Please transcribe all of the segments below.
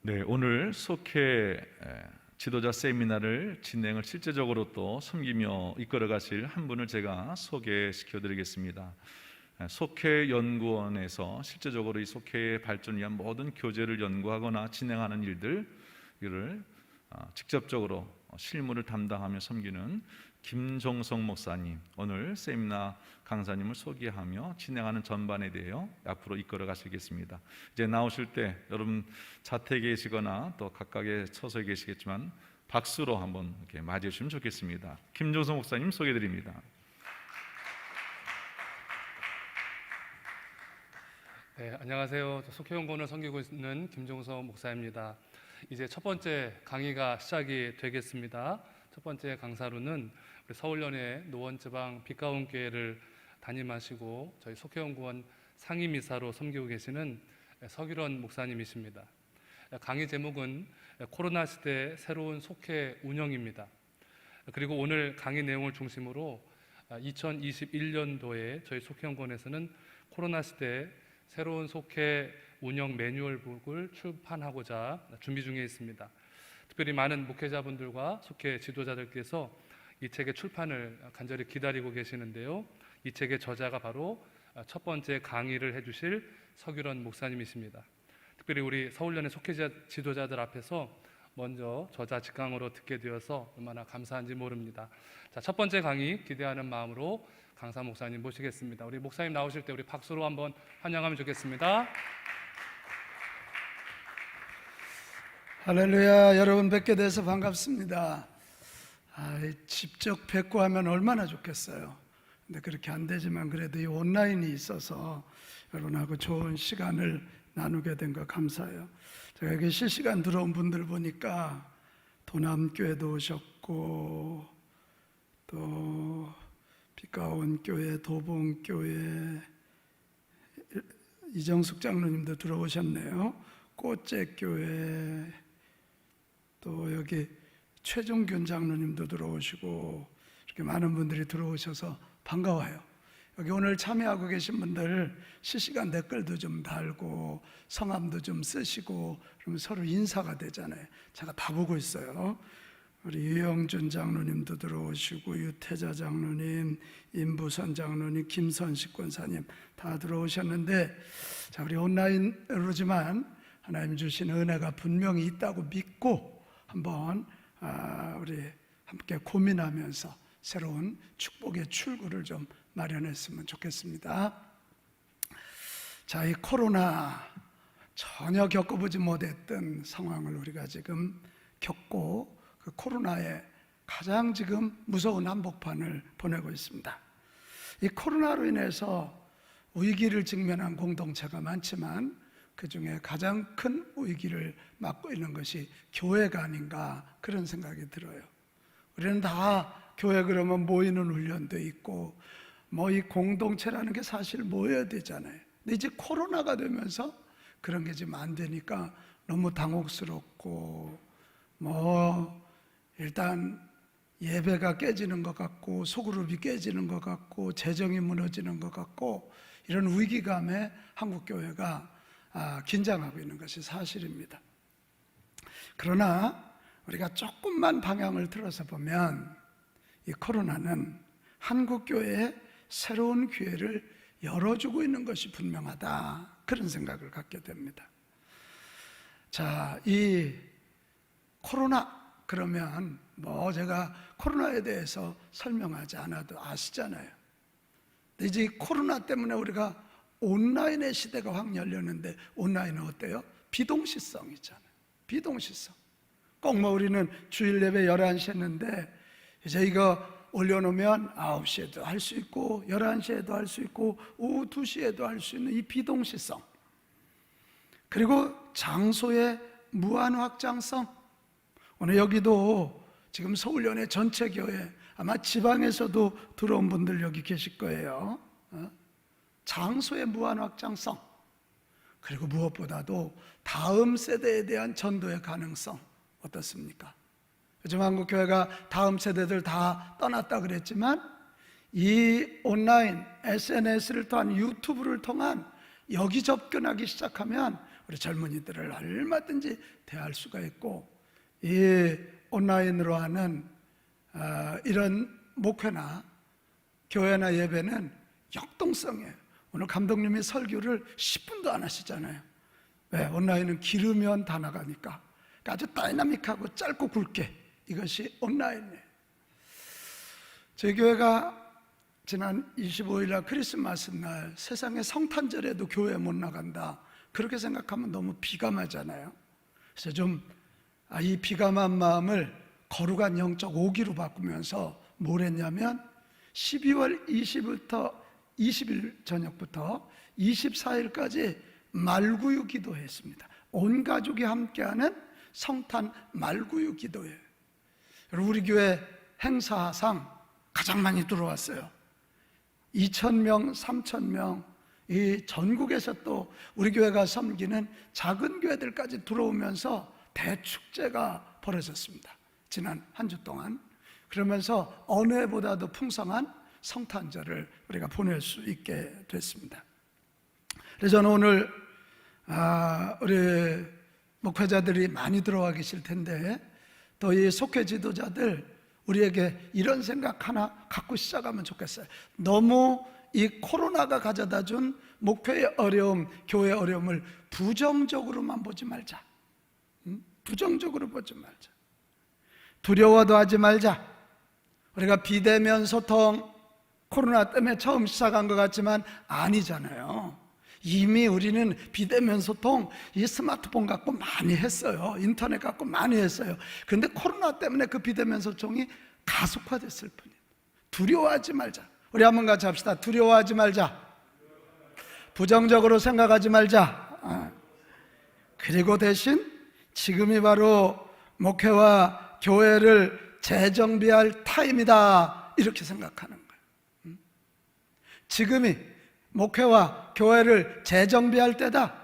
네, 오늘 속회 지도자 세미나를 진행을 실제적으로 또 섬기며 이끌어 가실 한 분을 제가 소개시켜 드리겠습니다. 속회 연구원에서 실제적으로 이 속회의 발전을 위한 모든 교재를 연구하거나 진행하는 일을 직접적으로 실무를 담당하며 섬기는 김종성 목사님, 오늘 세미나 강사님을 소개하며 진행하는 전반에 대하여 앞으로 이끌어 가시겠습니다. 이제 나오실 때 여러분 자택에 계시거나 또 각각의 처소에 계시겠지만 박수로 한번 이렇게 맞이해 주시면 좋겠습니다. 김종성 목사님 소개드립니다. 네, 안녕하세요. 속회연구원을 섬기고 있는 김종성 목사입니다. 이제 첫 번째 강의가 시작이 되겠습니다. 첫 번째 강사로는 우리 서울연의 노원지방 빛가운교회를 담임하시고 저희 속회연구원 상임이사로 섬기고 계시는 서규런 목사님이십니다. 강의 제목은 코로나 시대 새로운 속회 운영입니다. 그리고 오늘 강의 내용을 중심으로 2021년도에 저희 속회연구원에서는 코로나 시대 새로운 속회 운영 매뉴얼북을 출판하고자 준비 중에 있습니다. 특별히 많은 목회자분들과 속회 지도자들께서 이 책의 출판을 간절히 기다리고 계시는데요. 이 책의 저자가 바로 첫 번째 강의를 해주실 서규런 목사님이십니다. 특별히 우리 서울연의 속회 지도자들 앞에서 먼저 저자 직강으로 듣게 되어서 얼마나 감사한지 모릅니다. 자, 첫 번째 강의 기대하는 마음으로 강사 목사님 모시겠습니다. 우리 목사님 나오실 때 우리 박수로 한번 환영하면 좋겠습니다. 할렐루야. 여러분 뵙게 돼서 반갑습니다. 직접 뵙고 하면 얼마나 좋겠어요. 근데 그렇게 안 되지만 그래도 이 온라인이 있어서 여러분하고 좋은 시간을 나누게 된 거 감사해요. 제가 여기 실시간 들어온 분들 보니까 도남교회도 오셨고 또 빛가운 교회, 도봉교회, 이정숙 장로님도 들어오셨네요. 꽃제교회, 또 여기 최종균 장로님도 들어오시고 이렇게 많은 분들이 들어오셔서 반가워요. 여기 오늘 참여하고 계신 분들 실시간 댓글도 좀 달고 성함도 좀 쓰시고 그러면 서로 인사가 되잖아요. 제가 다 보고 있어요. 우리 유영준 장로님도 들어오시고 유태자 장로님, 임부선 장로님, 김선식 권사님 다 들어오셨는데, 자, 우리 온라인으로지만 하나님 주신 은혜가 분명히 있다고 믿고 한번 우리 함께 고민하면서 새로운 축복의 출구를 좀 마련했으면 좋겠습니다. 자, 이 코로나 전혀 겪어보지 못했던 상황을 우리가 지금 겪고 그 코로나에 가장 지금 무서운 한복판을 보내고 있습니다. 이 코로나로 인해서 위기를 직면한 공동체가 많지만 그 중에 가장 큰 위기를 맞고 있는 것이 교회가 아닌가 그런 생각이 들어요. 우리는 다 교회 그러면 모이는 훈련도 있고 뭐 이 공동체라는 게 사실 모여야 되잖아요. 근데 이제 코로나가 되면서 그런 게 지금 안 되니까 너무 당혹스럽고 뭐 일단 예배가 깨지는 것 같고 소그룹이 깨지는 것 같고 재정이 무너지는 것 같고 이런 위기감에 한국교회가 긴장하고 있는 것이 사실입니다. 그러나 우리가 조금만 방향을 틀어서 보면 이 코로나는 한국교회에 새로운 기회를 열어주고 있는 것이 분명하다 그런 생각을 갖게 됩니다. 자, 이 코로나 그러면 뭐 제가 코로나에 대해서 설명하지 않아도 아시잖아요. 근데 이제 코로나 때문에 우리가 온라인의 시대가 확 열렸는데 온라인은 어때요? 비동시성이잖아요. 비동시성. 꼭 뭐 우리는 주일 예배 11시 했는데 이제 이거 올려놓으면 9시에도 할 수 있고 11시에도 할 수 있고 오후 2시에도 할 수 있는 이 비동시성, 그리고 장소의 무한 확장성. 오늘 여기도 지금 서울연의 전체 교회 아마 지방에서도 들어온 분들 여기 계실 거예요. 장소의 무한 확장성, 그리고 무엇보다도 다음 세대에 대한 전도의 가능성 어떻습니까? 요즘 한국교회가 다음 세대들 다 떠났다 그랬지만 이 온라인 SNS를 통한 유튜브를 통한 여기 접근하기 시작하면 우리 젊은이들을 얼마든지 대할 수가 있고, 이 온라인으로 하는 이런 목회나 교회나 예배는 역동성이에요. 오늘 감독님이 설교를 10분도 안 하시잖아요. 왜? 온라인은 기르면 다 나가니까. 그러니까 아주 다이나믹하고 짧고 굵게, 이것이 온라인이에요. 저희 교회가 지난 25일 날 크리스마스 날 세상에 성탄절에도 교회 못 나간다, 그렇게 생각하면 너무 비감하잖아요. 그래서 좀 이 비감한 마음을 거룩한 영적 오기로 바꾸면서 뭘 했냐면 12월 20일 저녁부터 24일까지 말구유 기도했습니다. 온 가족이 함께하는 성탄 말구유 기도예요. 우리 교회 행사상 가장 많이 들어왔어요. 2,000명, 3,000명, 이 전국에서 또 우리 교회가 섬기는 작은 교회들까지 들어오면서 대축제가 벌어졌습니다. 지난 한 주 동안. 그러면서 어느 해보다도 풍성한 성탄절을 우리가 보낼 수 있게 됐습니다. 그래서 저는 오늘 우리 목회자들이 많이 들어와 계실 텐데, 또 이 속회 지도자들 우리에게 이런 생각 하나 갖고 시작하면 좋겠어요. 너무 이 코로나가 가져다 준 목회의 어려움, 교회의 어려움을 부정적으로만 보지 말자. 부정적으로 보지 말자. 두려워도 하지 말자. 우리가 비대면 소통, 코로나 때문에 처음 시작한 것 같지만 아니잖아요. 이미 우리는 비대면 소통, 이 스마트폰 갖고 많이 했어요. 인터넷 갖고 많이 했어요. 그런데 코로나 때문에 그 비대면 소통이 가속화됐을 뿐이에요. 두려워하지 말자. 우리 한번 같이 합시다. 두려워하지 말자. 부정적으로 생각하지 말자. 그리고 대신 지금이 바로 목회와 교회를 재정비할 타임이다, 이렇게 생각하는 거예요. 지금이 목회와 교회를 재정비할 때다.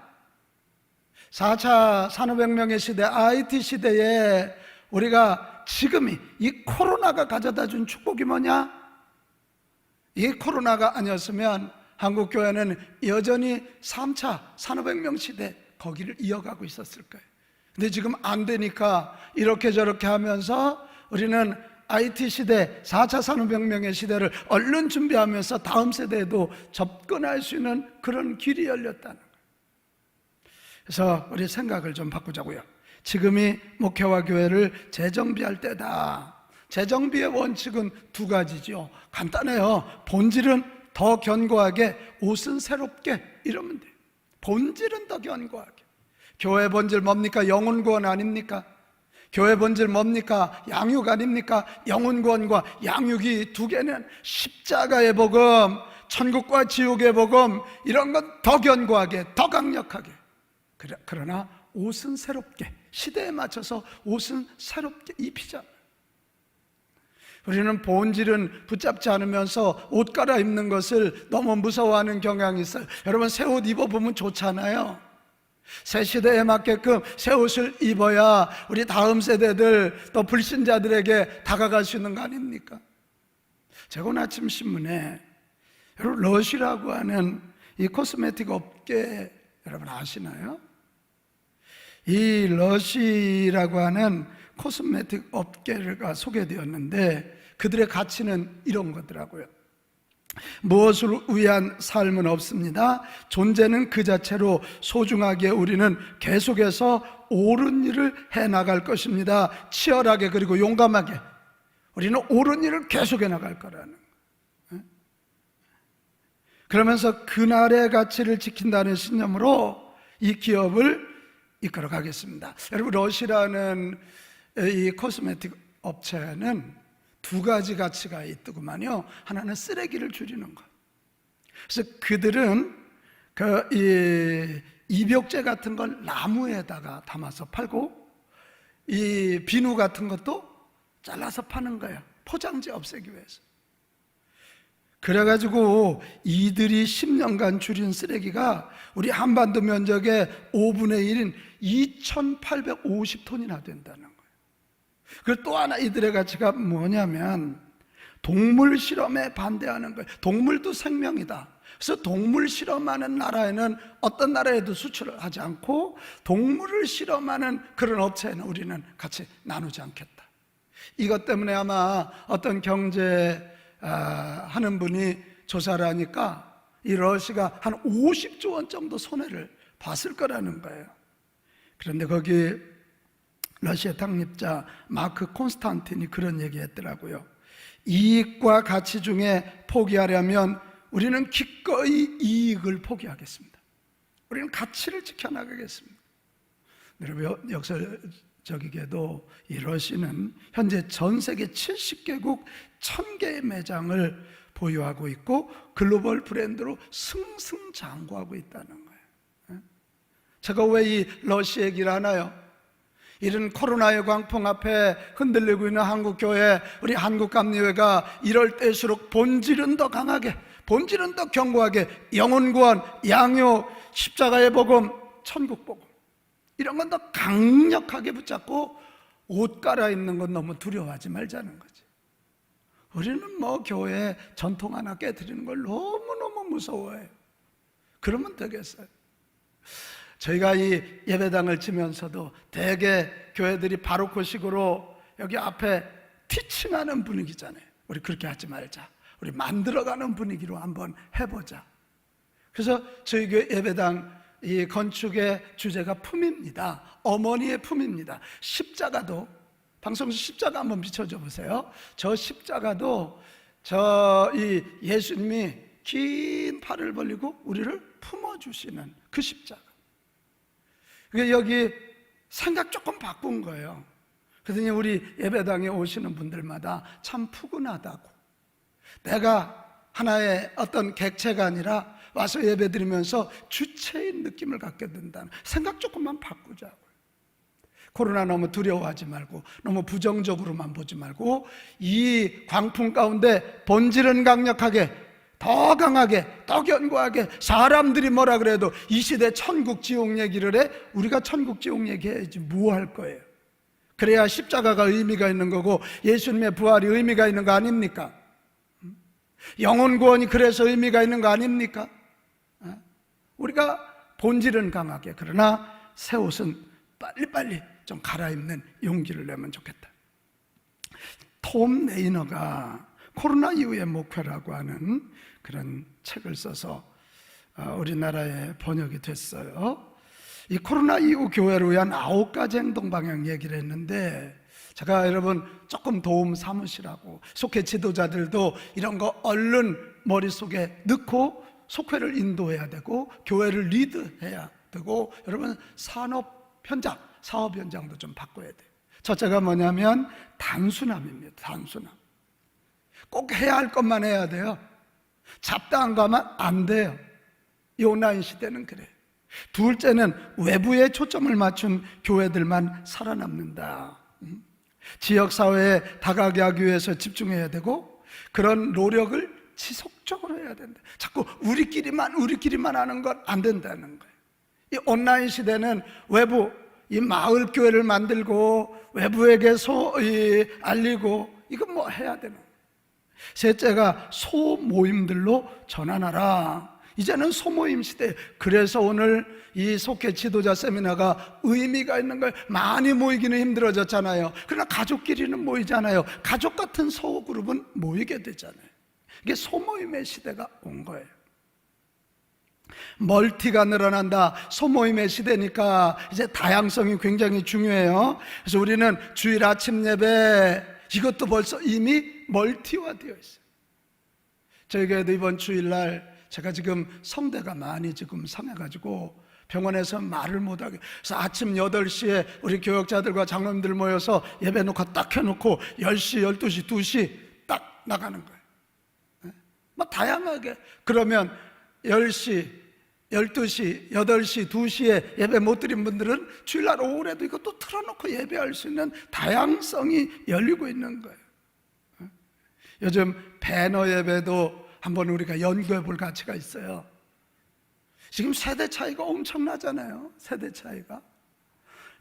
4차 산업혁명의 시대, IT 시대에 우리가 지금이 이 코로나가 가져다 준 축복이 뭐냐? 이 코로나가 아니었으면 한국교회는 여전히 3차 산업혁명 시대 거기를 이어가고 있었을 거예요. 근데 지금 안 되니까 이렇게 저렇게 하면서 우리는 IT 시대, 4차 산업혁명의 시대를 얼른 준비하면서 다음 세대에도 접근할 수 있는 그런 길이 열렸다는 거예요. 그래서 우리 생각을 좀 바꾸자고요. 지금이 목회와 교회를 재정비할 때다. 재정비의 원칙은 두 가지죠. 간단해요. 본질은 더 견고하게, 옷은 새롭게, 이러면 돼요. 본질은 더 견고하게. 교회 본질 뭡니까? 영혼 구원 아닙니까? 교회 본질 뭡니까? 양육 아닙니까? 영혼 구원과 양육이 두 개는 십자가의 복음, 천국과 지옥의 복음, 이런 건 더 견고하게, 더 강력하게. 그러나 옷은 새롭게, 시대에 맞춰서 옷은 새롭게 입히잖아요. 우리는 본질은 붙잡지 않으면서 옷 갈아입는 것을 너무 무서워하는 경향이 있어요. 여러분, 새 옷 입어보면 좋잖아요. 새 시대에 맞게끔 새 옷을 입어야 우리 다음 세대들, 또 불신자들에게 다가갈 수 있는 거 아닙니까? 제가 오늘 아침 신문에 여러분, 러쉬라고 하는 이 코스메틱 업계 여러분 아시나요? 이 러쉬라고 하는 코스메틱 업계가 소개되었는데, 그들의 가치는 이런 거더라고요. 무엇을 위한 삶은 없습니다. 존재는 그 자체로 소중하게 우리는 계속해서 옳은 일을 해나갈 것입니다. 치열하게, 그리고 용감하게 우리는 옳은 일을 계속해 나갈 거라는 거예요. 그러면서 그날의 가치를 지킨다는 신념으로 이 기업을 이끌어 가겠습니다. 여러분, 러쉬라는 이 코스메틱 업체는 두 가지 가치가 있더구만요. 하나는 쓰레기를 줄이는 것. 그래서 그들은 이 입욕제 같은 걸 나무에다가 담아서 팔고, 이 비누 같은 것도 잘라서 파는 거예요. 포장재 없애기 위해서. 그래가지고 이들이 10년간 줄인 쓰레기가 우리 한반도 면적의 5분의 1인 2,850톤이나 된다는 거예요. 그리고 또 하나 이들의 가치가 뭐냐면 동물 실험에 반대하는 거예요. 동물도 생명이다. 그래서 동물 실험하는 나라에는 어떤 나라에도 수출을 하지 않고 동물을 실험하는 그런 업체에는 우리는 같이 나누지 않겠다. 이것 때문에 아마 어떤 경제 하는 분이 조사를 하니까 이 러시아가 한 50조 원 정도 손해를 봤을 거라는 거예요. 그런데 거기 러시아 창립자 마크 콘스탄틴이 그런 얘기 했더라고요. 이익과 가치 중에 포기하려면 우리는 기꺼이 이익을 포기하겠습니다. 우리는 가치를 지켜나가겠습니다. 여러분, 역사적이게도 이 러시아는 현재 전 세계 70개국 1000개의 매장을 보유하고 있고 글로벌 브랜드로 승승장구하고 있다는 거예요. 제가 왜 이 러시아 얘기를 하나요? 이런 코로나의 광풍 앞에 흔들리고 있는 한국교회, 우리 한국감리회가 이럴 때일수록 본질은 더 강하게, 본질은 더 견고하게 영혼구원, 양육, 십자가의 복음, 천국 복음 이런 건 더 강력하게 붙잡고 옷 갈아입는 건 너무 두려워하지 말자는 거지. 우리는 뭐 교회 전통 하나 깨뜨리는 걸 너무너무 무서워해요. 그러면 되겠어요? 저희가 이 예배당을 치면서도 대개 교회들이 바로크식으로 여기 앞에 티칭하는 분위기잖아요. 우리 그렇게 하지 말자. 우리 만들어가는 분위기로 한번 해보자. 그래서 저희 교회 예배당 이 건축의 주제가 품입니다. 어머니의 품입니다. 십자가도, 방송에서 십자가 한번 비춰줘 보세요. 저 십자가도 이 예수님이 긴 팔을 벌리고 우리를 품어주시는 그 십자가. 여기 생각 조금 바꾼 거예요. 그랬더니 우리 예배당에 오시는 분들마다 참 푸근하다고. 내가 하나의 어떤 객체가 아니라 와서 예배드리면서 주체인 느낌을 갖게 된다는 생각 조금만 바꾸자고요. 코로나 너무 두려워하지 말고 너무 부정적으로만 보지 말고 이 광풍 가운데 본질은 강력하게, 더 강하게, 더 견고하게, 사람들이 뭐라 그래도 이 시대 천국 지옥 얘기를 해. 우리가 천국 지옥 얘기해야지 뭐 할 거예요? 그래야 십자가가 의미가 있는 거고 예수님의 부활이 의미가 있는 거 아닙니까? 영혼 구원이 그래서 의미가 있는 거 아닙니까? 우리가 본질은 강하게, 그러나 새 옷은 빨리빨리 좀 갈아입는 용기를 내면 좋겠다. 톰 레이너가 코로나 이후의 목표라고 하는 그런 책을 써서 우리나라에 번역이 됐어요. 이 코로나 이후 교회를 위한 9가지 행동 방향 얘기를 했는데, 제가 여러분 조금 도움 삼으시라고, 속회 지도자들도 이런 거 얼른 머릿속에 넣고 속회를 인도해야 되고 교회를 리드해야 되고, 여러분 산업 현장, 사업 현장도 좀 바꿔야 돼요. 첫째가 뭐냐면 단순함입니다. 단순함. 꼭 해야 할 것만 해야 돼요. 잡다한 가면 안 돼요. 이 온라인 시대는 그래요. 둘째는 외부에 초점을 맞춘 교회들만 살아남는다. 지역사회에 다가게 하기 위해서 집중해야 되고, 그런 노력을 지속적으로 해야 된다. 자꾸 우리끼리만 하는 건 안 된다는 거예요. 이 온라인 시대는 외부, 이 마을 교회를 만들고 외부에게 알리고, 이거 뭐 해야 되는 거예요. 셋째가 소모임들로 전환하라. 이제는 소모임 시대. 그래서 오늘 이 속회 지도자 세미나가 의미가 있는 거예요. 많이 모이기는 힘들어졌잖아요. 그러나 가족끼리는 모이잖아요. 가족 같은 소그룹은 모이게 되잖아요. 이게 소모임의 시대가 온 거예요. 멀티가 늘어난다. 소모임의 시대니까 이제 다양성이 굉장히 중요해요. 그래서 우리는 주일 아침 예배, 이것도 벌써 이미 멀티화되어 있어요. 저희 교회도 이번 주일날 제가 지금 성대가 많이 지금 상해가지고 병원에서 말을 못하게, 그래서 아침 8시에 우리 교역자들과 장로님들 모여서 예배 놓고 딱 해놓고 10시, 12시, 2시 딱 나가는 거예요. 뭐 다양하게. 그러면 10시, 12시, 8시, 2시에 예배 못 드린 분들은 주일날 오후에도 이것도 틀어놓고 예배할 수 있는 다양성이 열리고 있는 거예요. 요즘 배너 예배도 한번 우리가 연구해 볼 가치가 있어요. 지금 세대 차이가 엄청나잖아요. 세대 차이가.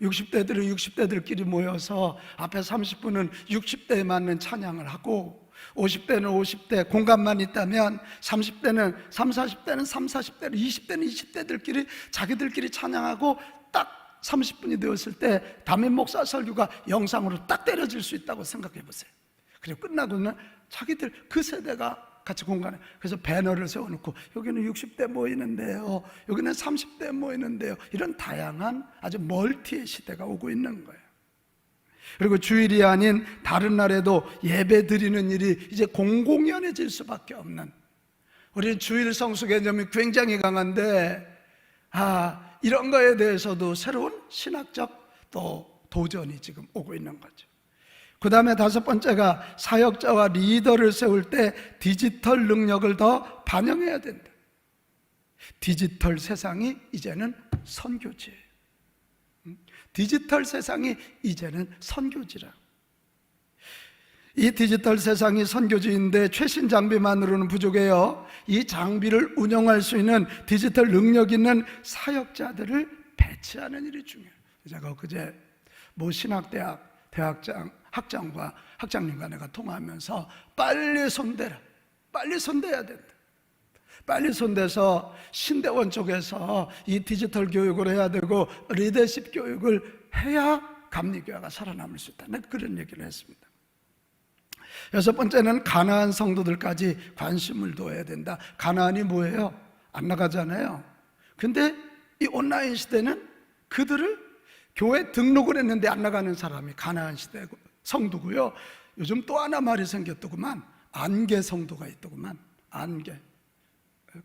60대들은 60대들끼리 모여서 앞에 30분은 60대에 맞는 찬양을 하고, 50대는 50대 공간만 있다면 30대는 40대는 40대는 20대는 20대들끼리 자기들끼리 찬양하고 딱 30분이 되었을 때 담임 목사 설교가 영상으로 딱 때려질 수 있다고 생각해 보세요. 그리고 끝나고는 자기들 그 세대가 같이 공간에, 그래서 배너를 세워놓고 여기는 60대 모이는데요, 여기는 30대 모이는데요, 이런 다양한 아주 멀티의 시대가 오고 있는 거예요. 그리고 주일이 아닌 다른 날에도 예배 드리는 일이 이제 공공연해질 수밖에 없는, 우리 주일 성수 개념이 굉장히 강한데 이런 거에 대해서도 새로운 신학적 또 도전이 지금 오고 있는 거죠. 그 다음에 다섯 번째가 사역자와 리더를 세울 때 디지털 능력을 더 반영해야 된다. 디지털 세상이 이제는 선교지예요. 디지털 세상이 이제는 선교지라. 이 디지털 세상이 선교지인데 최신 장비만으로는 부족해요. 이 장비를 운영할 수 있는 디지털 능력 있는 사역자들을 배치하는 일이 중요해요. 제가 그제 모 신학대학 학장과 학장님과 내가 통화하면서 빨리 손대라, 빨리 손대야 된다, 빨리 손대서 신대원 쪽에서 이 디지털 교육을 해야 되고 리더십 교육을 해야 감리교회가 살아남을 수 있다. 내가 그런 얘기를 했습니다. 여섯 번째는 가나안 성도들까지 관심을 둬야 된다. 가나안이 뭐예요? 안 나가잖아요. 근데 이 온라인 시대는 그들을 교회 등록을 했는데 안 나가는 사람이 가나안 시대 성도고요. 요즘 또 하나 말이 생겼더구만. 안개 성도가 있더구만. 안개.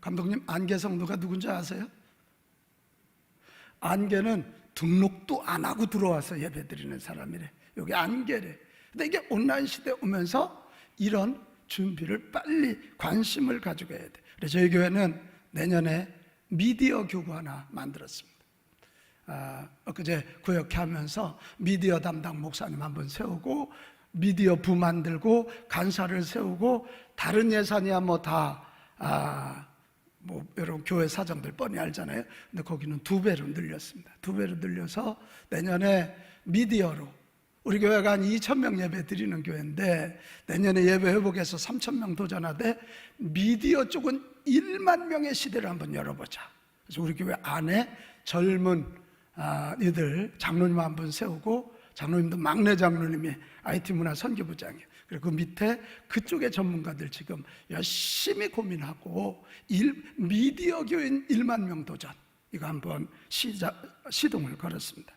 감독님, 안개 성도가 누군지 아세요? 안개는 등록도 안 하고 들어와서 예배 드리는 사람이래. 여기 안개래. 근데 이게 온라인 시대에 오면서 이런 준비를 빨리 관심을 가지고 해야 돼. 그래서 저희 교회는 내년에 미디어 교구 하나 만들었습니다. 엊그제 구역회 하면서 미디어 담당 목사님 한번 세우고 미디어 부 만들고 간사를 세우고 다른 예산이야 뭐 다 뭐 여러분 교회 사정들 뻔히 알잖아요. 근데 거기는 2배로 늘렸습니다. 2배로 늘려서 내년에 미디어로, 우리 교회가 한 2,000명 예배 드리는 교회인데 내년에 예배 회복해서 3,000명 도전하되 미디어 쪽은 1만 명의 시대를 한번 열어보자. 그래서 우리 교회 안에 젊은 이들 장로님 한번 세우고, 장로님도 막내 장로님이 IT 문화 선교부장이에요. 그리고 그 밑에 그쪽의 전문가들 지금 열심히 고민하고 미디어 교인 1만 명 도전, 이거 한번 시동을 걸었습니다.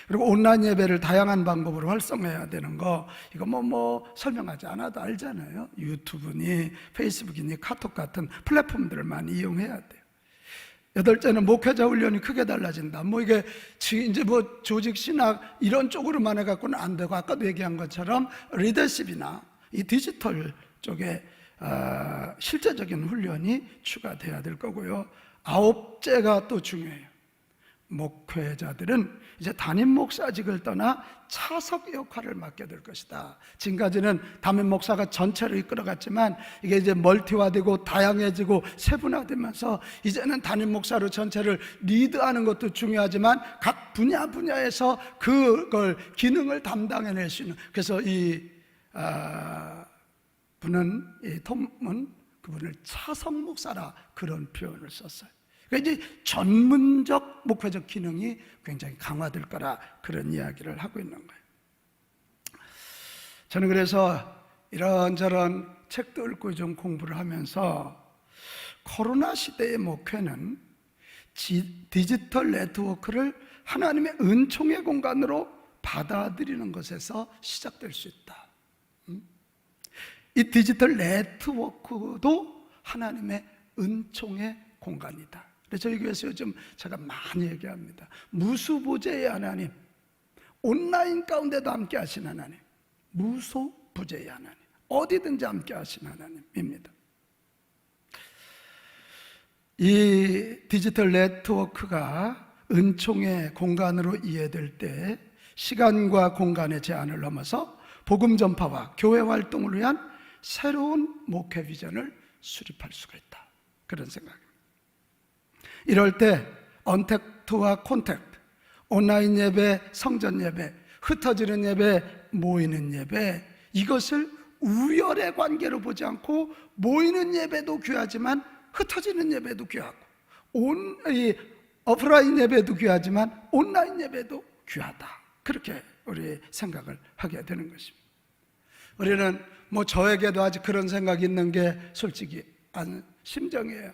그리고 온라인 예배를 다양한 방법으로 활성화해야 되는 거, 이거 뭐 설명하지 않아도 알잖아요. 유튜브니 페이스북이니 카톡 같은 플랫폼들을 많이 이용해야 돼요. 여덟째는 목회자 훈련이 크게 달라진다. 이게 이제 조직 신학 이런 쪽으로만 해갖고는 안 되고, 아까도 얘기한 것처럼 리더십이나 이 디지털 쪽에 실제적인 훈련이 추가돼야 될 거고요. 아홉째가 또 중요해요. 목회자들은 이제 담임 목사직을 떠나 차석 역할을 맡게 될 것이다. 지금까지는 담임 목사가 전체를 이끌어갔지만 이게 이제 멀티화되고 다양해지고 세분화되면서 이제는 담임 목사로 전체를 리드하는 것도 중요하지만 각 분야에서 그걸 기능을 담당해낼 수 있는, 그래서 이 톰은 그분을 차석 목사라 그런 표현을 썼어요. 그러니까 이제 전문적 목회적 기능이 굉장히 강화될 거라 그런 이야기를 하고 있는 거예요. 저는 그래서 이런저런 책도 읽고 좀 공부를 하면서 코로나 시대의 목회는 디지털 네트워크를 하나님의 은총의 공간으로 받아들이는 것에서 시작될 수 있다. 이 디지털 네트워크도 하나님의 은총의 공간이다. 그래서 저희 교회에서 요즘 제가 많이 얘기합니다. 무수부재의 하나님, 온라인 가운데도 함께 하신 하나님, 무소부재의 하나님, 어디든지 함께 하신 하나님입니다. 이 디지털 네트워크가 은총의 공간으로 이해될 때 시간과 공간의 제한을 넘어서 복음 전파와 교회 활동을 위한 새로운 목회 비전을 수립할 수가 있다. 그런 생각입니다. 이럴 때 언택트와 콘택트, 온라인 예배, 성전 예배, 흩어지는 예배, 모이는 예배, 이것을 우열의 관계로 보지 않고 모이는 예배도 귀하지만 흩어지는 예배도 귀하고 오프라인 예배도 귀하지만 온라인 예배도 귀하다. 그렇게 우리 생각을 하게 되는 것입니다. 우리는 저에게도 아직 그런 생각이 있는 게 솔직히 심정이에요.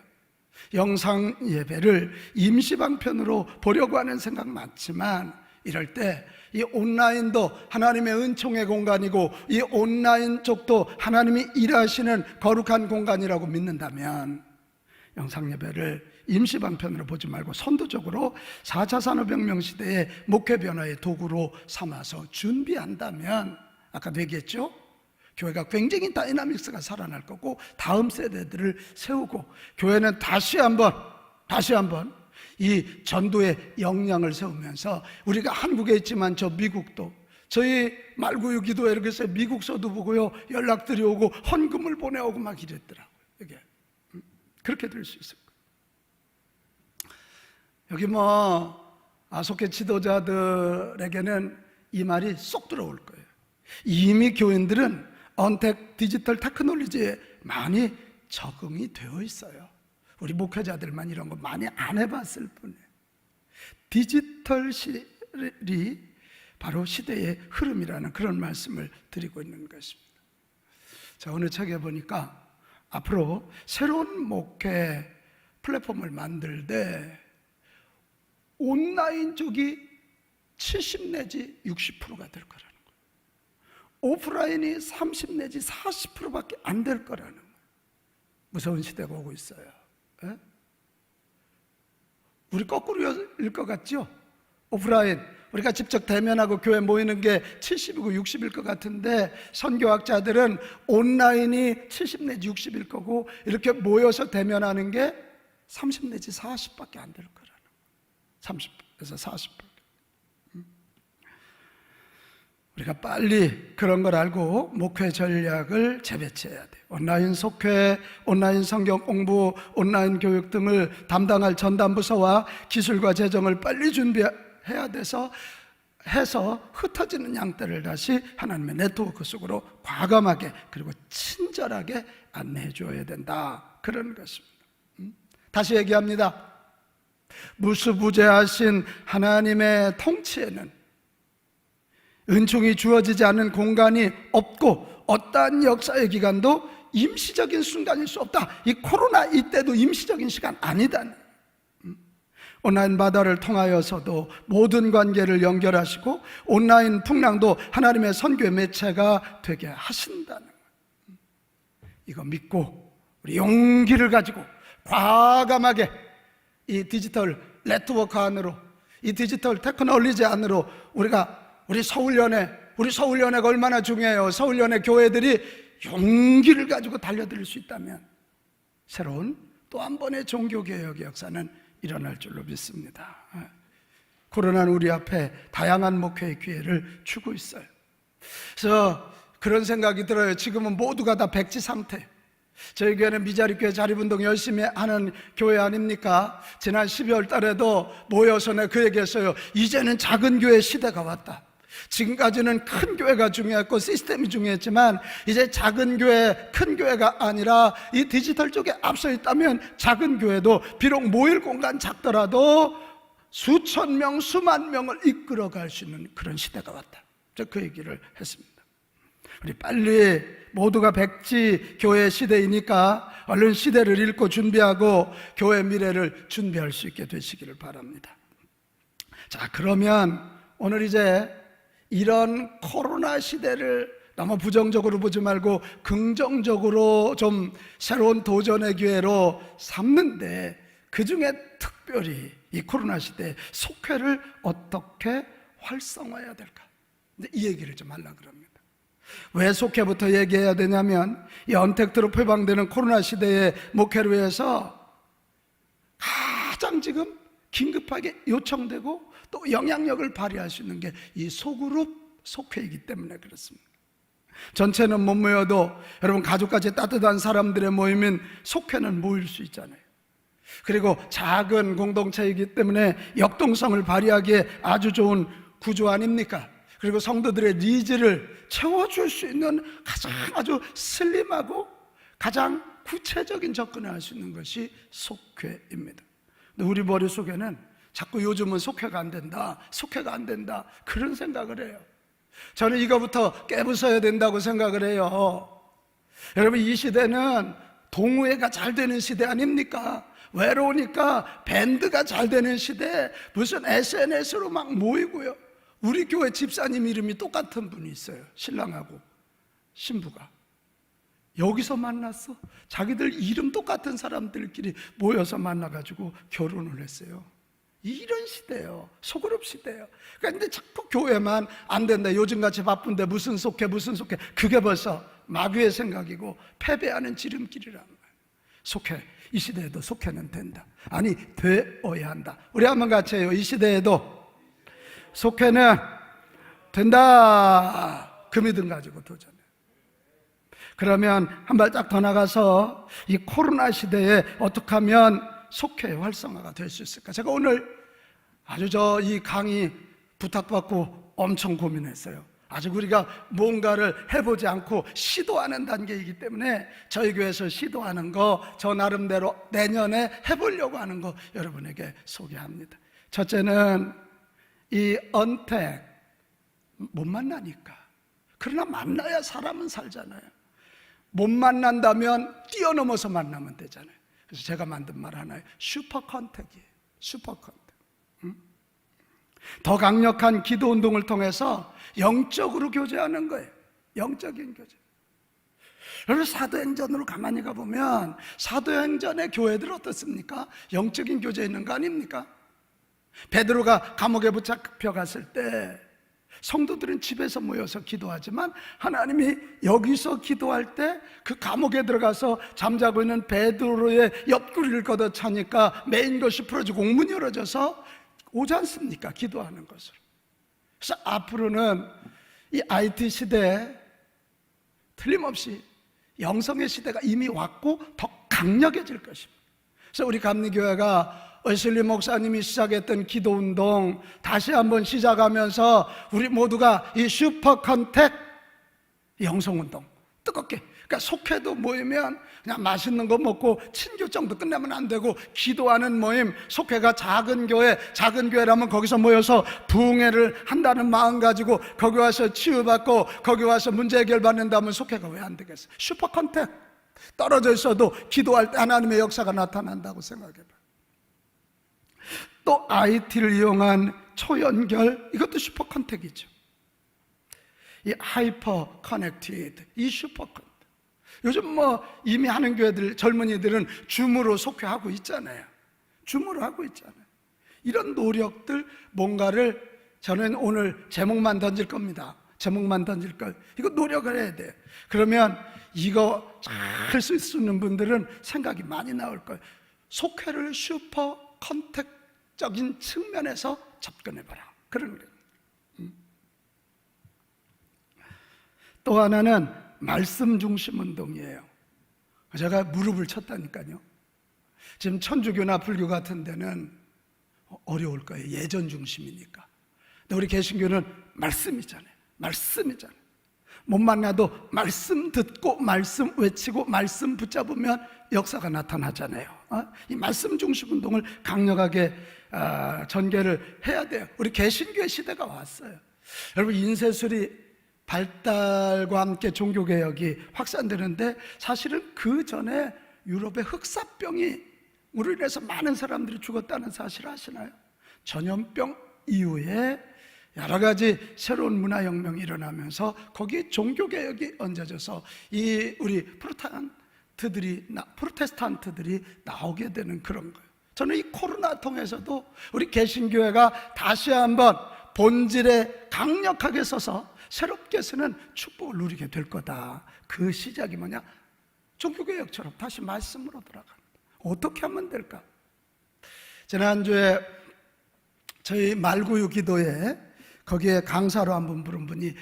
영상 예배를 임시방편으로 보려고 하는 생각 많지만 이럴 때 이 온라인도 하나님의 은총의 공간이고 이 온라인 쪽도 하나님이 일하시는 거룩한 공간이라고 믿는다면 영상 예배를 임시방편으로 보지 말고 선도적으로 4차 산업혁명 시대의 목회 변화의 도구로 삼아서 준비한다면 아까도 얘기했죠? 교회가 굉장히 다이나믹스가 살아날 거고 다음 세대들을 세우고 교회는 다시 한번 이 전도의 역량을 세우면서 우리가 한국에 있지만 저 미국도 저희 말구유 기도회 이렇게 해서 미국서도 보고요 연락들이 오고 헌금을 보내오고 막 이랬더라고요. 이게 그렇게 될 수 있을 거예요. 여기 속회 지도자들에게는 이 말이 쏙 들어올 거예요. 이미 교인들은 언택 디지털 테크놀로지에 많이 적응이 되어 있어요. 우리 목회자들만 이런 거 많이 안 해봤을 뿐이에요. 디지털이 바로 시대의 흐름이라는 그런 말씀을 드리고 있는 것입니다. 자, 오늘 책에 보니까 앞으로 새로운 목회 플랫폼을 만들 때 온라인 쪽이 70 내지 60%가 될 거라는 거예요. 오프라인이 30 내지 40%밖에 안 될 거라는 거예요. 무서운 시대가 오고 있어요. 에? 우리 거꾸로일 것 같죠? 오프라인 우리가 직접 대면하고 교회 모이는 게 70이고 60일 것 같은데 선교학자들은 온라인이 70 내지 60일 거고 이렇게 모여서 대면하는 게 30 내지 40밖에 안 될 거라는 거예요. 30에서 40밖에. 우리가 빨리 그런 걸 알고 목회 전략을 재배치해야 돼요. 온라인 속회, 온라인 성경 공부, 온라인 교육 등을 담당할 전담부서와 기술과 재정을 빨리 준비해야 돼서 흩어지는 양떼를 다시 하나님의 네트워크 속으로 과감하게 그리고 친절하게 안내해 줘야 된다. 그런 것입니다. 다시 얘기합니다. 무수부재하신 하나님의 통치에는 은총이 주어지지 않는 공간이 없고 어떠한 역사의 기간도 임시적인 순간일 수 없다. 이 코로나 이때도 임시적인 시간 아니다. 온라인 바다를 통하여서도 모든 관계를 연결하시고 온라인 풍랑도 하나님의 선교의 매체가 되게 하신다는 거예요. 이거 믿고 우리 용기를 가지고 과감하게 이 디지털 네트워크 안으로 이 디지털 테크놀로지 안으로 우리 서울연회가 얼마나 중요해요. 서울연회 교회들이 용기를 가지고 달려들 수 있다면 새로운 또 한 번의 종교개혁의 역사는 일어날 줄로 믿습니다. 코로나는 우리 앞에 다양한 목회의 기회를 주고 있어요. 그래서 그런 생각이 들어요. 지금은 모두가 다 백지 상태. 저희 교회는 미자립교회 자립운동 열심히 하는 교회 아닙니까? 지난 12월 달에도 모여서 내가 그 얘기했어요. 이제는 작은 교회 시대가 왔다. 지금까지는 큰 교회가 중요했고 시스템이 중요했지만 이제 작은 교회, 큰 교회가 아니라 이 디지털 쪽에 앞서 있다면 작은 교회도 비록 모일 공간 작더라도 수천 명, 수만 명을 이끌어갈 수 있는 그런 시대가 왔다. 저 그 얘기를 했습니다. 우리 빨리 모두가 백지 교회 시대이니까 얼른 시대를 읽고 준비하고 교회 미래를 준비할 수 있게 되시기를 바랍니다. 자, 그러면 오늘 이제 이런 코로나 시대를 너무 부정적으로 보지 말고 긍정적으로 좀 새로운 도전의 기회로 삼는데 그 중에 특별히 이 코로나 시대에 속회를 어떻게 활성화해야 될까? 이 얘기를 좀 하려고 합니다. 왜 속회부터 얘기해야 되냐면 이 언택트로 표방되는 코로나 시대의 목회를 위해서 가장 지금 긴급하게 요청되고 또 영향력을 발휘할 수 있는 게 이 소그룹 속회이기 때문에 그렇습니다. 전체는 못 모여도 여러분 가족까지 따뜻한 사람들의 모임인 속회는 모일 수 있잖아요. 그리고 작은 공동체이기 때문에 역동성을 발휘하기에 아주 좋은 구조 아닙니까? 그리고 성도들의 니즈를 채워줄 수 있는 가장 아주 슬림하고 가장 구체적인 접근을 할 수 있는 것이 속회입니다. 근데 우리 머릿속에는 자꾸 요즘은 속회가 안 된다, 속회가 안 된다, 그런 생각을 해요. 저는 이거부터 깨부숴야 된다고 생각을 해요. 여러분, 이 시대는 동호회가 잘 되는 시대 아닙니까? 외로우니까 밴드가 잘 되는 시대, 무슨 SNS로 막 모이고요. 우리 교회 집사님 이름이 똑같은 분이 있어요. 신랑하고 신부가 여기서 만났어. 자기들 이름 똑같은 사람들끼리 모여서 만나가지고 결혼을 했어요. 이런 시대예요. 소그룹 시대예요. 그런데 자꾸 교회만 안 된다, 요즘같이 바쁜데 무슨 속회 무슨 속회, 그게 벌써 마귀의 생각이고 패배하는 지름길이란 말이에요. 속회, 이 시대에도 속회는 된다. 아니, 되어야 한다. 우리 한번 같이 해요. 이 시대에도 속회는 된다. 그 믿음 가지고 도전해. 그러면 한 발짝 더 나가서 이 코로나 시대에 어떻게 하면 속회의 활성화가 될 수 있을까? 제가 오늘 아주 이 강의 부탁받고 엄청 고민했어요. 아직 우리가 뭔가를 해보지 않고 시도하는 단계이기 때문에 저희 교회에서 시도하는 거, 저 나름대로 내년에 해보려고 하는 거 여러분에게 소개합니다. 첫째는 이 언택, 못 만나니까. 그러나 만나야 사람은 살잖아요. 못 만난다면 뛰어넘어서 만나면 되잖아요. 그래서 제가 만든 말 하나예요. 슈퍼 컨택이에요. 슈퍼 컨택. 더 강력한 기도 운동을 통해서 영적으로 교제하는 거예요. 영적인 교제. 여러분, 사도행전으로 가만히 가보면 사도행전의 교회들 어떻습니까? 영적인 교제 있는 거 아닙니까? 베드로가 감옥에 붙잡혀 갔을 때 성도들은 집에서 모여서 기도하지만 하나님이 여기서 기도할 때 그 감옥에 들어가서 잠자고 있는 베드로의 옆구리를 걷어차니까 메인 것이 풀어지고 옥문이 열어져서 오지 않습니까? 기도하는 것으로. 그래서 앞으로는 이 IT 시대에 틀림없이 영성의 시대가 이미 왔고 더 강력해질 것입니다. 그래서 우리 감리교회가 웨슬리 목사님이 시작했던 기도운동 다시 한번 시작하면서 우리 모두가 이 슈퍼 컨택 영성운동 뜨겁게, 그러니까 속회도 모이면 그냥 맛있는 거 먹고 친교 정도 끝내면 안 되고 기도하는 모임, 속회가 작은 교회라면 거기서 모여서 부흥회를 한다는 마음 가지고 거기 와서 치유받고 거기 와서 문제 해결받는다면 속회가 왜 안 되겠어요? 슈퍼 컨택, 떨어져 있어도 기도할 때 하나님의 역사가 나타난다고 생각해봐요. 또 IT를 이용한 초연결, 이것도 슈퍼 컨택이죠. 이 하이퍼 커넥티드, 이 슈퍼 컨택. 요즘 이미 하는 교회들, 젊은이들은 줌으로 속회하고 있잖아요. 줌으로 하고 있잖아요. 이런 노력들, 뭔가를 저는 오늘 제목만 던질 겁니다. 제목만 던질 걸. 이거 노력을 해야 돼요. 그러면 이거 잘 할 수 있는 분들은 생각이 많이 나올 거예요. 속회를 슈퍼 컨택적인 측면에서 접근해봐라. 그런 거예요. 또 하나는 말씀 중심 운동이에요. 제가 무릎을 쳤다니까요. 지금 천주교나 불교 같은 데는 어려울 거예요. 예전 중심이니까. 근데 우리 개신교는 말씀이잖아요. 말씀이잖아요. 못 만나도 말씀 듣고 말씀 외치고 말씀 붙잡으면 역사가 나타나잖아요. 이 말씀 중심 운동을 강력하게 전개를 해야 돼요. 우리 개신교의 시대가 왔어요. 여러분, 인쇄술이 발달과 함께 종교개혁이 확산되는데 사실은 그 전에 유럽의 흑사병이 우로 인해서 많은 사람들이 죽었다는 사실 아시나요? 전염병 이후에 여러 가지 새로운 문화혁명이 일어나면서 거기에 종교개혁이 얹어져서 이 우리 프로테스탄트들이 나오게 되는 그런 거예요. 저는 이 코로나 통해서도 우리 개신교회가 다시 한번 본질에 강력하게 서서 새롭게 서는 축복을 누리게 될 거다. 그 시작이 뭐냐? 종교개혁처럼 다시 말씀으로 돌아가는 거예요. 어떻게 하면 될까? 지난주에 저희 말구유 기도회 거기에 강사로 한 분 부른 분이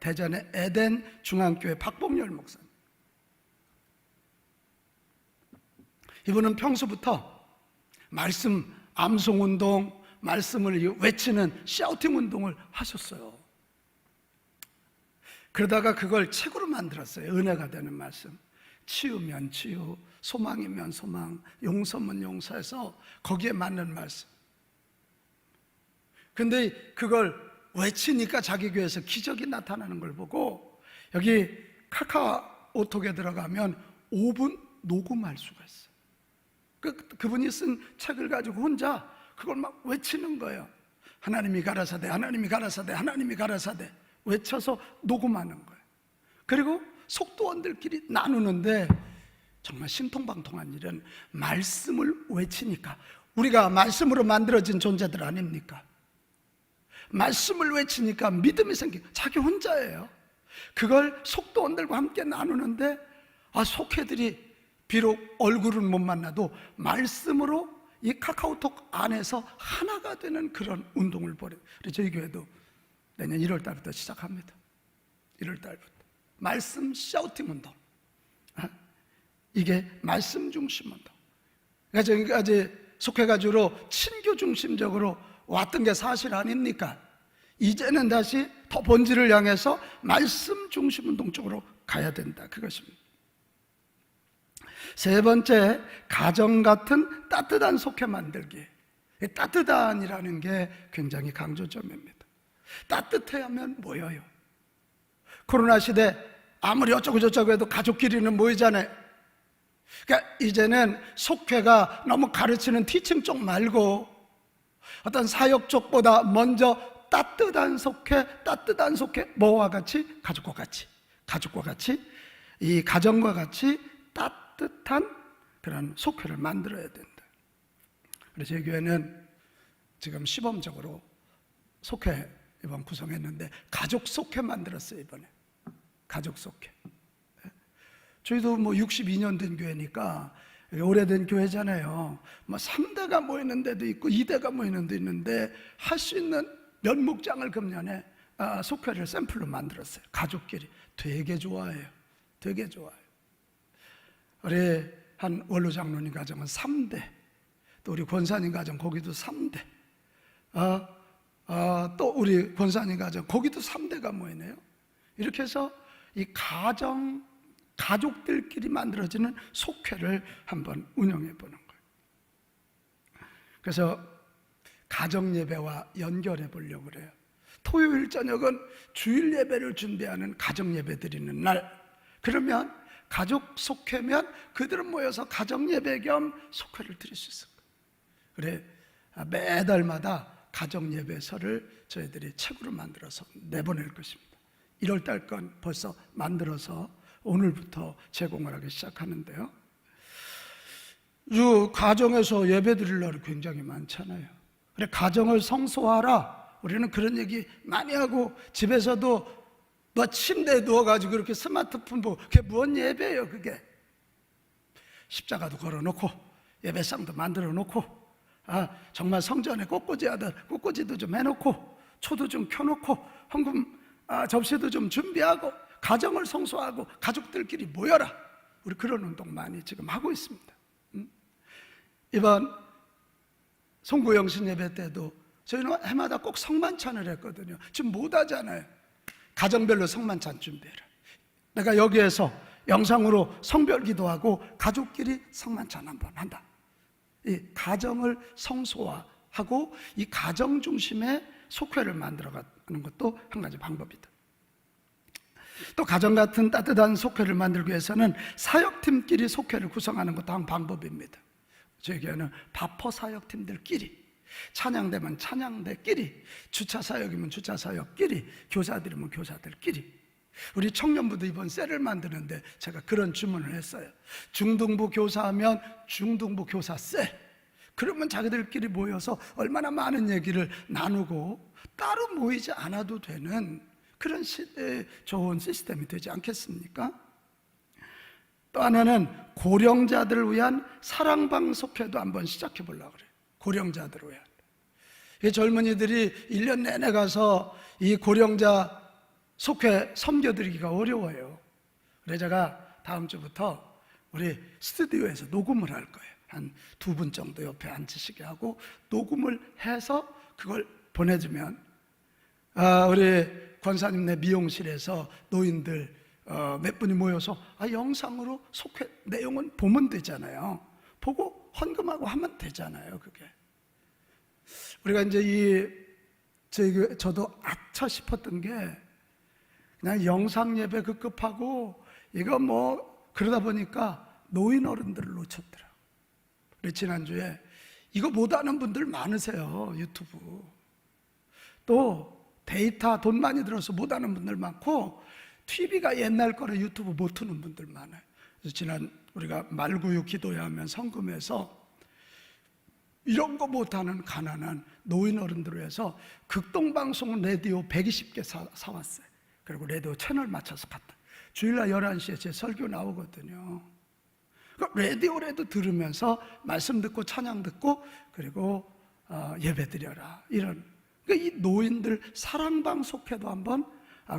대전의 에덴 중앙교회 박봉열 목사님. 이분은 평소부터 말씀 암송운동, 말씀을 외치는 샤우팅 운동을 하셨어요. 그러다가 그걸 책으로 만들었어요. 은혜가 되는 말씀. 치유면 치유, 소망이면 소망, 용서면 용서해서 거기에 맞는 말씀. 근데 그걸 외치니까 자기 교회에서 기적이 나타나는 걸 보고 여기 카카오톡에 들어가면 5분 녹음할 수가 있어요. 그분이 쓴 책을 가지고 혼자 그걸 막 외치는 거예요. 하나님이 가라사대, 하나님이 가라사대, 하나님이 가라사대 외쳐서 녹음하는 거예요. 그리고 속도원들끼리 나누는데 정말 신통방통한 일은 말씀을 외치니까, 우리가 말씀으로 만들어진 존재들 아닙니까? 말씀을 외치니까 믿음이 생기고 자기 혼자예요. 그걸 속도원들과 함께 나누는데 속회들이 비록 얼굴은 못 만나도 말씀으로 이 카카오톡 안에서 하나가 되는 그런 운동을 벌여요. 그래서 저희 교회도 내년 1월 달부터 시작합니다. 1월 달부터 말씀 샤우팅 운동. 이게 말씀 중심 운동. 그러니까 지금까지 속회가주로 친교 중심적으로 왔던 게 사실 아닙니까? 이제는 다시 더 본질을 향해서 말씀 중심 운동 쪽으로 가야 된다, 그것입니다. 세 번째, 가정 같은 따뜻한 속회 만들기. 따뜻한이라는 게 굉장히 강조점입니다. 따뜻해야면 모여요. 코로나 시대 아무리 어쩌고 저쩌고 해도 가족끼리는 모이잖아요. 그러니까 이제는 속회가 너무 가르치는 티칭 쪽 말고 어떤 사역 쪽보다 먼저 따뜻한 속회, 뭐와 같이? 가족과 같이, 이 가정과 같이 따뜻한 그런 속회를 만들어야 된다. 그래서 저희 교회는 지금 시범적으로 속회 이번 구성했는데 가족 속회 만들었어요. 이번에 가족 속회. 저희도 뭐 62년 된 교회니까 오래된 교회잖아요. 뭐 3대가 모이는 데도 있고 2대가 모이는 데도 있는데 할 수 있는 몇 목장을 금년에 속회를 샘플로 만들었어요. 가족끼리. 되게 좋아해요. 되게 좋아요. 우리 한 원로 장로님 가정은 3대, 또 우리 권사님 가정 거기도 3대, 또 우리 권사님 가정 거기도 3대가 모이네요. 이렇게 해서 이 가족들끼리 만들어지는 속회를 한번 운영해 보는 거예요. 그래서 가정 예배와 연결해 보려고 그래요. 토요일 저녁은 주일 예배를 준비하는 가정 예배 드리는 날. 그러면 가족 속회면 그들은 모여서 가정 예배 겸 속회를 드릴 수 있을 거예요. 그래 매달마다 가정 예배서를 저희들이 책으로 만들어서 내보낼 것입니다. 1월 달 건 벌써 만들어서 오늘부터 제공을 하기 시작하는데요. 가정에서 예배 드릴 날이 굉장히 많잖아요. 그래 가정을 성소하라. 우리는 그런 얘기 많이 하고, 집에서도 너 침대에 누워가지고 이렇게 스마트폰 보고, 그게 뭔 예배예요 그게. 십자가도 걸어놓고 예배상도 만들어 놓고, 정말 성전에 꽃꽂이도 좀 해놓고, 초도 좀 켜놓고, 헌금 접시도 좀 준비하고, 가정을 성소하고 가족들끼리 모여라. 우리 그런 운동 많이 지금 하고 있습니다. 이번 송구영신 예배 때도 저희는 해마다 꼭 성만찬을 했거든요. 지금 못 하잖아요. 가정별로 성만찬 준비해라. 내가 여기에서 영상으로 성별 기도하고 가족끼리 성만찬 한번 한다. 이 가정을 성소화하고 이 가정 중심의 속회를 만들어가는 것도 한 가지 방법이다. 또 가정 같은 따뜻한 속회를 만들기 위해서는 사역팀끼리 속회를 구성하는 것도 한 방법입니다. 저희 교회는 바퍼 사역팀들끼리, 찬양대면 찬양대끼리, 주차사역이면 주차사역끼리, 교사들이면 교사들끼리. 우리 청년부도 이번 셀을 만드는데 제가 그런 주문을 했어요. 중등부 교사하면 중등부 교사 셀. 그러면 자기들끼리 모여서 얼마나 많은 얘기를 나누고 따로 모이지 않아도 되는 그런 좋은 시스템이 되지 않겠습니까? 또 하나는 고령자들을 위한 사랑방 속회도 한번 시작해 보려고 그래요. 고령자들을 위한. 이 젊은이들이 1년 내내 가서 이 고령자 속회 섬겨드리기가 어려워요. 그래서 제가 다음 주부터 우리 스튜디오에서 녹음을 할 거예요. 한 2분 정도 옆에 앉으시게 하고 녹음을 해서 그걸 보내주면 우리 권사님네 미용실에서 노인들 몇 분이 모여서 영상으로 속회 내용은 보면 되잖아요. 보고 헌금하고 하면 되잖아요. 그게 우리가 이제 저도 아차 싶었던 게 그냥 영상 예배 급급하고 이거 뭐 그러다 보니까 노인 어른들을 놓쳤더라고요. 우리 지난주에 이거 못하는 분들 많으세요. 유튜브 또 데이터 돈 많이 들어서 못하는 분들 많고 TV가 옛날 거라 유튜브 못 트는 분들 많아요. 그래서 지난 우리가 말구유 기도회 하면 성금에서 이런 거 못하는 가난한 노인 어른들을 위해서 극동방송 라디오 120개 사왔어요. 그리고 라디오 채널 맞춰서 갔다. 주일날 11시에 제 설교 나오거든요. 라디오라도 들으면서 말씀 듣고 찬양 듣고 그리고 예배 드려라. 이런 그러니까 이 노인들 사랑방 속회도 한번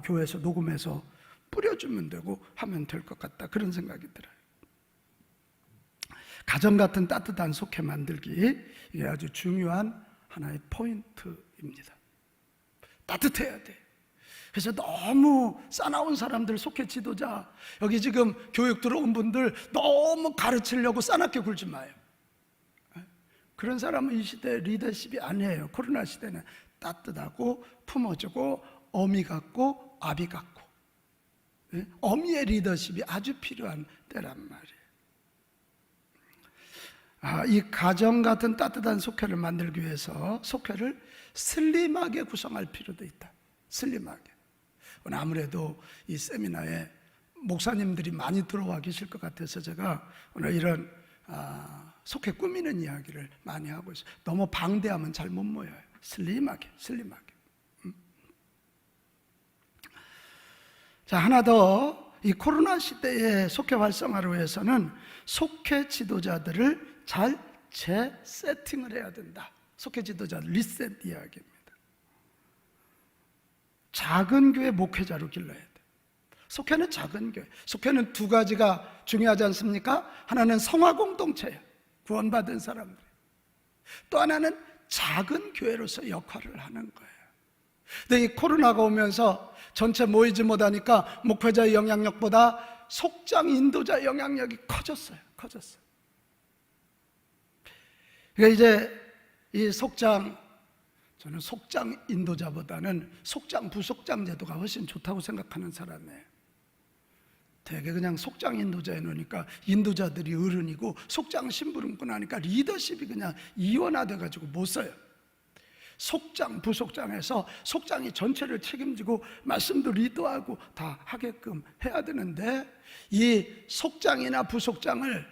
교회에서 녹음해서 뿌려주면 되고 하면 될 것 같다. 그런 생각이 들어요. 가정 같은 따뜻한 속회 만들기, 이게 아주 중요한 하나의 포인트입니다. 따뜻해야 돼. 그래서 너무 싸나운 사람들, 속회 지도자, 여기 지금 교육 들어온 분들 너무 가르치려고 싸납게 굴지 마요. 그런 사람은 이 시대 리더십이 아니에요. 코로나 시대는 따뜻하고 품어주고 어미 같고 아비 같고 어미의 리더십이 아주 필요한 때란 말이에요. 이 가정 같은 따뜻한 속회를 만들기 위해서 속회를 슬림하게 구성할 필요도 있다. 슬림하게. 오늘 아무래도 이 세미나에 목사님들이 많이 들어와 계실 것 같아서 제가 오늘 이런 속회 꾸미는 이야기를 많이 하고 있어요. 너무 방대하면 잘 못 모여요. 슬림하게. 자, 하나 더. 이 코로나 시대의 속회 활성화를 위해서는 속회 지도자들을 잘 재세팅을 해야 된다. 속회 지도자들 리셋 이야기입니다. 작은 교회 목회자로 길러야 돼. 속회는 작은 교회. 속회는 두 가지가 중요하지 않습니까? 하나는 성화 공동체예요. 구원받은 사람들. 또 하나는 작은 교회로서 역할을 하는 거예요. 근데 이 코로나가 오면서 전체 모이지 못하니까 목회자의 영향력보다 속장 인도자의 영향력이 커졌어요. 그러니까 이제 이 저는 속장 인도자보다는 속장 부속장 제도가 훨씬 좋다고 생각하는 사람이에요. 되게 그냥 속장 인도자에 놓으니까 인도자들이 어른이고 속장 심부름꾼 하니까 리더십이 그냥 이원화돼 가지고 못 써요. 속장 부속장에서 속장이 전체를 책임지고 말씀도 리더하고 다 하게끔 해야 되는데 이 속장이나 부속장을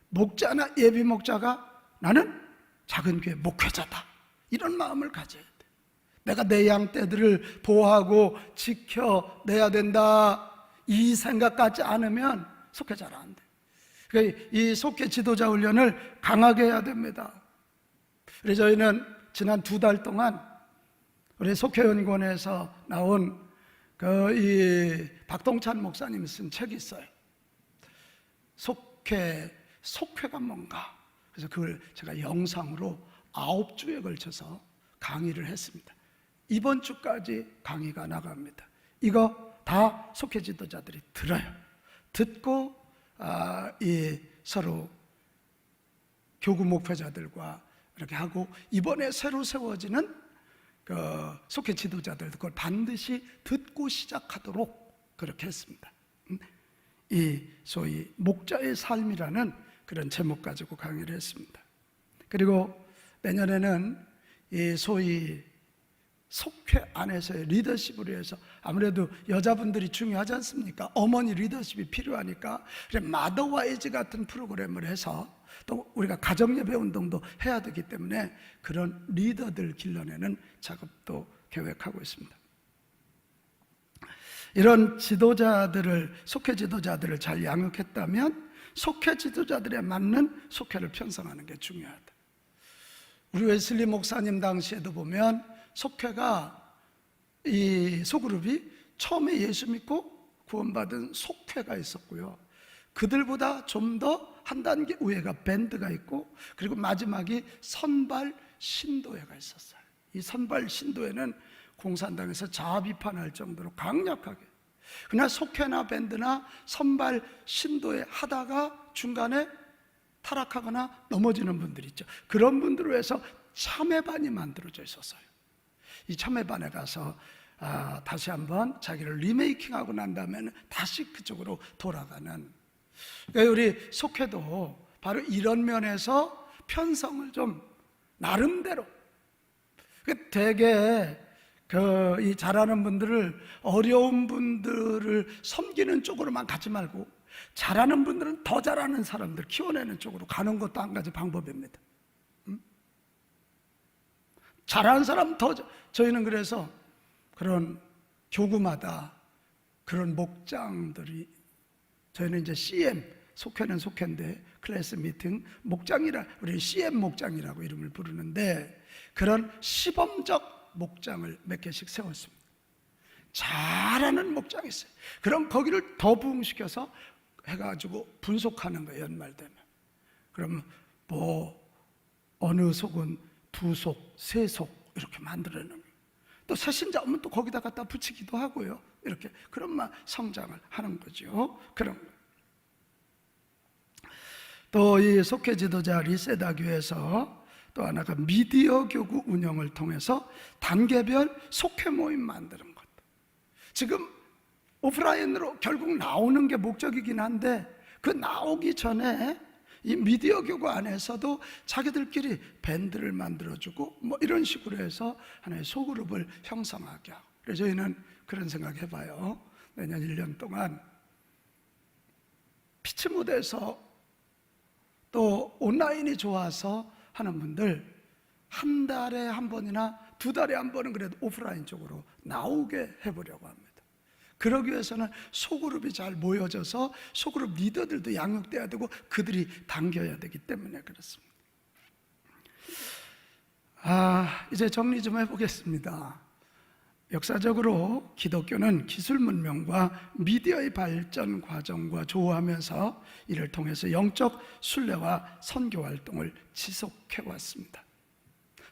목자나 예비 목자가 나는 작은 교회 목회자다 이런 마음을 가져야 돼. 내가 내 양떼들을 보호하고 지켜내야 된다 이 생각 갖지 않으면 속회 잘 안 돼. 그러니까 이 속회 지도자 훈련을 강하게 해야 됩니다. 그래서 저희는 지난 2달 동안 우리 속회연구원에서 나온 이 박동찬 목사님이 쓴 책이 있어요. 속회가 뭔가. 그래서 그걸 제가 영상으로 9주에 걸쳐서 강의를 했습니다. 이번 주까지 강의가 나갑니다. 이거 다 속회 지도자들이 들어요. 듣고 서로 교구 목회자들과 이렇게 하고 이번에 새로 세워지는 속회 지도자들 그걸 반드시 듣고 시작하도록 그렇게 했습니다. 이 소위 목자의 삶이라는 그런 제목 가지고 강의를 했습니다. 그리고 내년에는 이 소위 속회 안에서의 리더십을 위해서 아무래도 여자분들이 중요하지 않습니까? 어머니 리더십이 필요하니까 마더와이즈 같은 프로그램을 해서 또 우리가 가정예배 운동도 해야 되기 때문에 그런 리더들 길러내는 작업도 계획하고 있습니다. 이런 속회 지도자들을 잘 양육했다면 속회 지도자들에 맞는 속회를 편성하는 게 중요하다. 우리 웨슬리 목사님 당시에도 보면 속회가 이 소그룹이 처음에 예수 믿고 구원받은 속회가 있었고요. 그들보다 좀 더 한 단계 위에가 밴드가 있고 그리고 마지막이 선발 신도회가 있었어요. 이 선발 신도회는 공산당에서 자아 비판할 정도로 강력하게. 그러나 속회나 밴드나 선발 신도에 하다가 중간에 타락하거나 넘어지는 분들이 있죠. 그런 분들을 위해서 참회반이 만들어져 있었어요. 이 참회반에 가서 다시 한번 자기를 리메이킹하고 난 다음에는 다시 그쪽으로 돌아가는. 그러니까 우리 속회도 바로 이런 면에서 편성을 좀 나름대로, 되게 이 잘하는 분들을, 어려운 분들을 섬기는 쪽으로만 가지 말고 잘하는 분들은 더 잘하는 사람들 키워내는 쪽으로 가는 것도 한 가지 방법입니다. 잘하는 사람 더, 저희는 그래서 그런 교구마다 그런 목장들이, 저희는 이제 CM, 속회는 속회인데 클래스 미팅 목장이라, 우리 CM 목장이라고 이름을 부르는데, 그런 시범적 목장을 몇 개씩 세웠습니다. 잘하는 목장이 있어요. 그럼 거기를 더 부흥시켜서 해가지고 분속하는 거예요. 연말 되면. 그럼 어느 속은 2속, 3속 이렇게 만들어내는 거예요. 또 새신자 오면 또 거기다 갖다 붙이기도 하고요. 이렇게 그런 성장을 하는 거죠. 그런 거. 또 이 속회 지도자 리세다 교회에서 또 하나가 미디어 교구 운영을 통해서 단계별 속회 모임 만드는 것. 지금 오프라인으로 결국 나오는 게 목적이긴 한데, 그 나오기 전에 이 미디어 교구 안에서도 자기들끼리 밴드를 만들어주고 이런 식으로 해서 하나의 소그룹을 형성하게 하고. 그래서 저희는 그런 생각 해봐요. 내년 1년 동안 피치 못해서 또 온라인이 좋아서 하는 분들 한 달에 한 번이나 2달에 한 번은 그래도 오프라인 쪽으로 나오게 해보려고 합니다. 그러기 위해서는 소그룹이 잘 모여져서 소그룹 리더들도 양육돼야 되고 그들이 당겨야 되기 때문에 그렇습니다. 이제 정리 좀 해보겠습니다. 역사적으로 기독교는 기술 문명과 미디어의 발전 과정과 조화하면서 이를 통해서 영적 순례와 선교 활동을 지속해 왔습니다.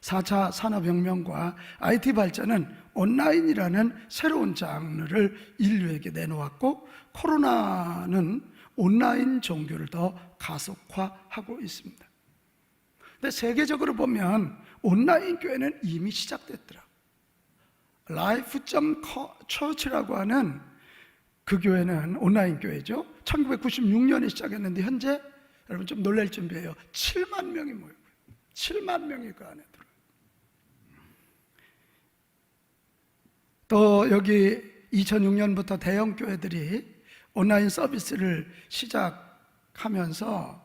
4차 산업혁명과 IT 발전은 온라인이라는 새로운 장르를 인류에게 내놓았고, 코로나는 온라인 종교를 더 가속화하고 있습니다. 근데 세계적으로 보면 온라인 교회는 이미 시작됐더라고요. Life.Church라고 하는 그 교회는 온라인 교회죠. 1996년에 시작했는데 현재 여러분 좀 놀랄 준비해요. 7만 명이 모이고요. 7만 명이 그 안에 들어요. 또 여기 2006년부터 대형 교회들이 온라인 서비스를 시작하면서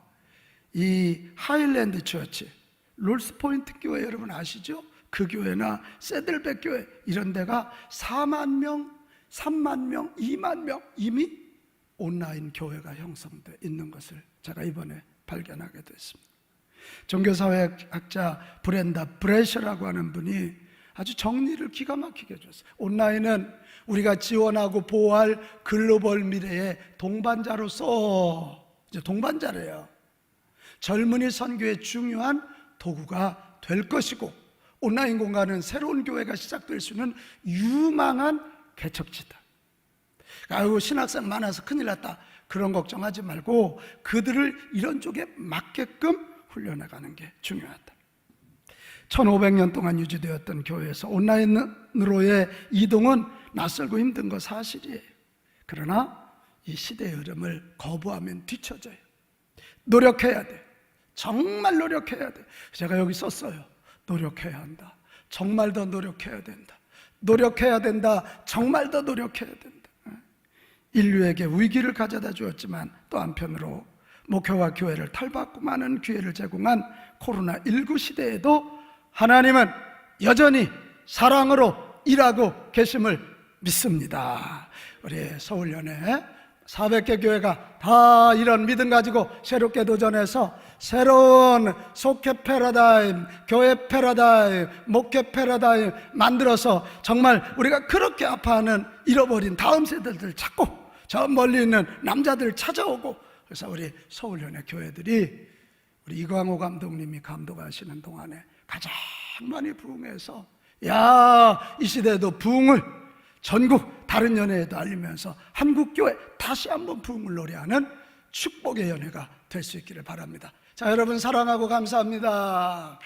이 하일랜드 처치, 롤스포인트 교회 여러분 아시죠? 그 교회나 세들백 교회 이런 데가 4만 명, 3만 명, 2만 명 이미 온라인 교회가 형성되어 있는 것을 제가 이번에 발견하게 됐습니다. 종교사회학자 브렌다 브레셔라고 하는 분이 아주 정리를 기가 막히게 해줬어요. 온라인은 우리가 지원하고 보호할 글로벌 미래의 동반자로서, 이제 동반자래요. 젊은이 선교의 중요한 도구가 될 것이고, 온라인 공간은 새로운 교회가 시작될 수 있는 유망한 개척지다. 아이고 신학생 많아서 큰일 났다, 그런 걱정하지 말고 그들을 이런 쪽에 맞게끔 훈련해가는 게 중요하다. 1500년 동안 유지되었던 교회에서 온라인으로의 이동은 낯설고 힘든 거 사실이에요. 그러나 이 시대의 흐름을 거부하면 뒤처져요. 노력해야 돼. 정말 노력해야 돼. 제가 여기 썼어요. 노력해야 한다. 정말 더 노력해야 된다. 노력해야 된다. 정말 더 노력해야 된다. 인류에게 위기를 가져다 주었지만 또 한편으로 목회와 교회를 탈바꿈 하는 기회를 제공한 코로나19 시대에도 하나님은 여전히 사랑으로 일하고 계심을 믿습니다. 우리 서울연회 400개 교회가 다 이런 믿음 가지고 새롭게 도전해서 새로운 속회 패러다임, 교회 패러다임, 목회 패러다임 만들어서 정말 우리가 그렇게 아파하는 잃어버린 다음 세대들 찾고 저 멀리 있는 남자들 찾아오고, 그래서 우리 서울연회 교회들이 우리 이광호 감독님이 감독하시는 동안에 가장 많이 부흥해서 야, 이 시대에도 부흥을 전국 다른 연회에도 알리면서 한국교회 다시 한번 부흥을 노래하는 축복의 연회가 될 수 있기를 바랍니다. 자, 여러분 사랑하고 감사합니다.